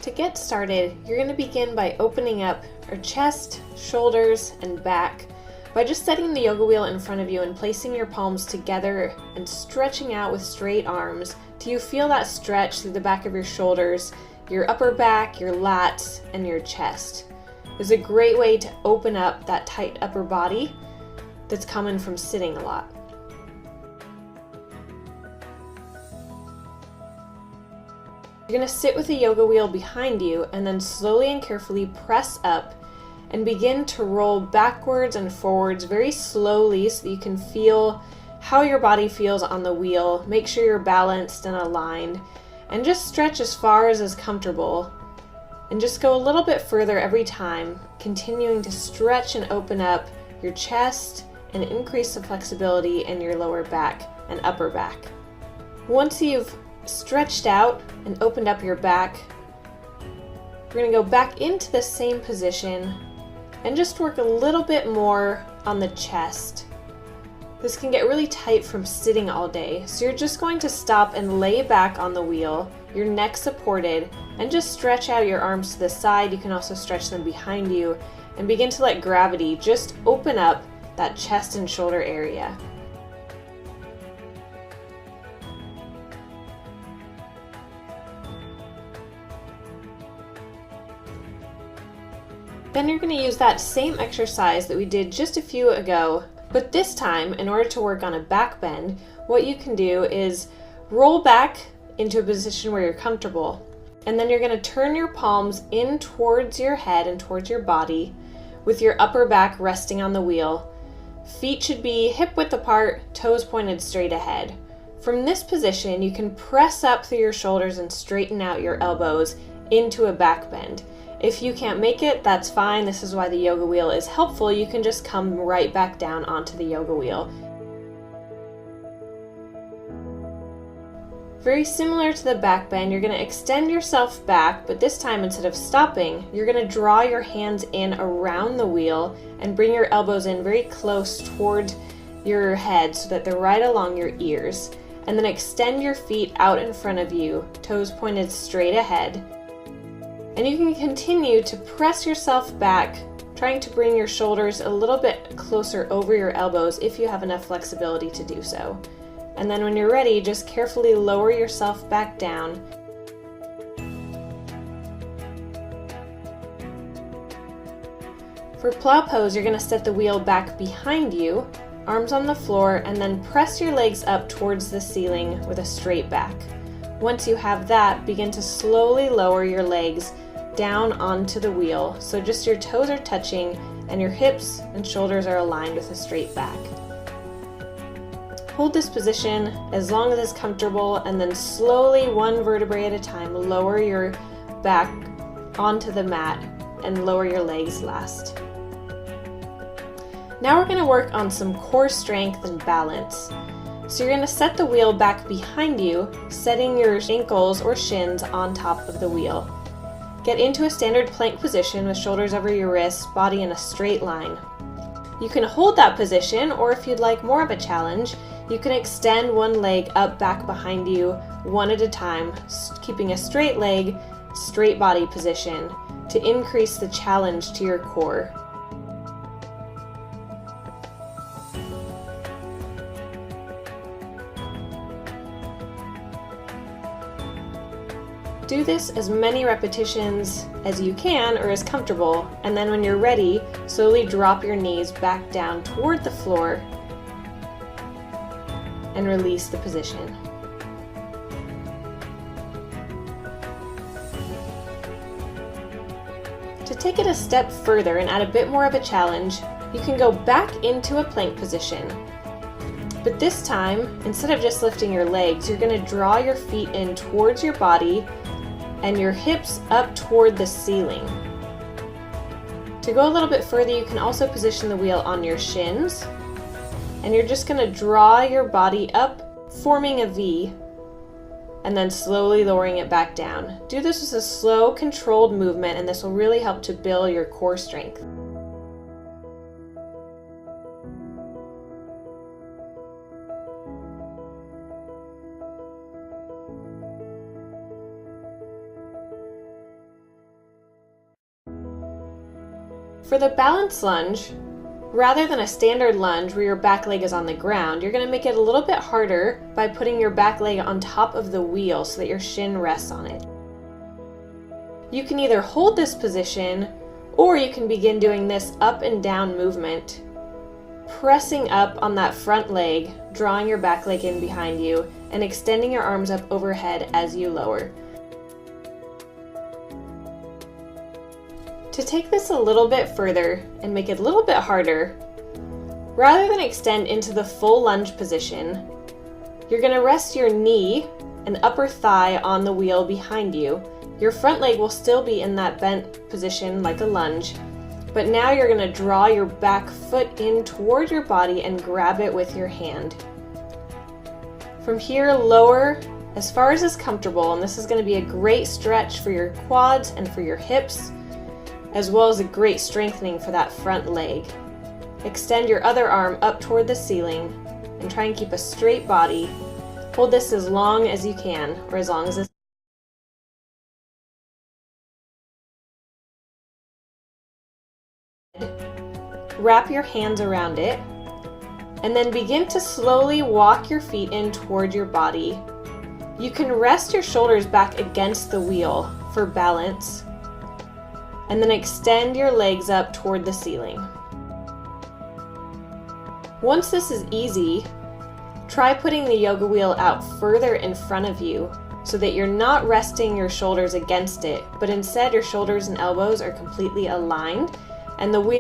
To get started, you're going to begin by opening up your chest, shoulders, and back by just setting the yoga wheel in front of you and placing your palms together and stretching out with straight arms till you feel that stretch through the back of your shoulders, your upper back, your lats, and your chest. It's a great way to open up that tight upper body that's common from sitting a lot. You're going to sit with the yoga wheel behind you and then slowly and carefully press up and begin to roll backwards and forwards very slowly so that you can feel how your body feels on the wheel. Make sure you're balanced and aligned, and just stretch as far as is comfortable. And just go a little bit further every time, continuing to stretch and open up your chest and increase the flexibility in your lower back and upper back. Once you've stretched out and opened up your back, we're going to go back into the same position and just work a little bit more on the chest. This can get really tight from sitting all day, so you're just going to stop and lay back on the wheel, your neck supported, and just stretch out your arms to the side. You can also stretch them behind you and begin to let gravity just open up that chest and shoulder area. Then you're going to use that same exercise that we did just a few ago, but this time, in order to work on a back bend, what you can do is roll back into a position where you're comfortable, and then you're going to turn your palms in towards your head and towards your body with your upper back resting on the wheel. Feet should be hip width apart, toes pointed straight ahead. From this position, you can press up through your shoulders and straighten out your elbows into a back bend. If you can't make it, that's fine. This is why the yoga wheel is helpful. You can just come right back down onto the yoga wheel. Very similar to the back bend, you're going to extend yourself back, but this time instead of stopping, you're going to draw your hands in around the wheel and bring your elbows in very close toward your head so that they're right along your ears. And then extend your feet out in front of you, toes pointed straight ahead. And you can continue to press yourself back, trying to bring your shoulders a little bit closer over your elbows if you have enough flexibility to do so. And then when you're ready, just carefully lower yourself back down. For plow pose, you're going to set the wheel back behind you, arms on the floor, and then press your legs up towards the ceiling with a straight back. Once you have that, begin to slowly lower your legs down onto the wheel, so just your toes are touching and your hips and shoulders are aligned with a straight back. Hold this position as long as it's comfortable, and then slowly, one vertebrae at a time, lower your back onto the mat and lower your legs last. Now we're going to work on some core strength and balance. So you're going to set the wheel back behind you, setting your ankles or shins on top of the wheel. Get into a standard plank position with shoulders over your wrists, body in a straight line. You can hold that position, or if you'd like more of a challenge, you can extend one leg up back behind you, one at a time, keeping a straight leg, straight body position to increase the challenge to your core. Do this as many repetitions as you can or as comfortable, and then when you're ready, slowly drop your knees back down toward the floor and release the position. To take it a step further and add a bit more of a challenge, you can go back into a plank position. But this time, instead of just lifting your legs, you're going to draw your feet in towards your body and your hips up toward the ceiling. To go a little bit further, you can also position the wheel on your shins, and you're just going to draw your body up, forming a V, and then slowly lowering it back down. Do this with a slow, controlled movement, and this will really help to build your core strength. For the balance lunge, rather than a standard lunge where your back leg is on the ground, you're going to make it a little bit harder by putting your back leg on top of the wheel so that your shin rests on it. You can either hold this position, or you can begin doing this up and down movement, pressing up on that front leg, drawing your back leg in behind you, and extending your arms up overhead as you lower. To take this a little bit further and make it a little bit harder, rather than extend into the full lunge position, you're going to rest your knee and upper thigh on the wheel behind you. Your front leg will still be in that bent position like a lunge, but now you're going to draw your back foot in toward your body and grab it with your hand. From here, lower as far as is comfortable, and this is going to be a great stretch for your quads and for your hips, as well as a great strengthening for that front leg. Extend your other arm up toward the ceiling and try and keep a straight body. Hold this as long as you can, or as long as it's wrap your hands around it, and then begin to slowly walk your feet in toward your body. You can rest your shoulders back against the wheel for balance, and then extend your legs up toward the ceiling. Once this is easy, try putting the yoga wheel out further in front of you so that you're not resting your shoulders against it, but instead your shoulders and elbows are completely aligned and the wheel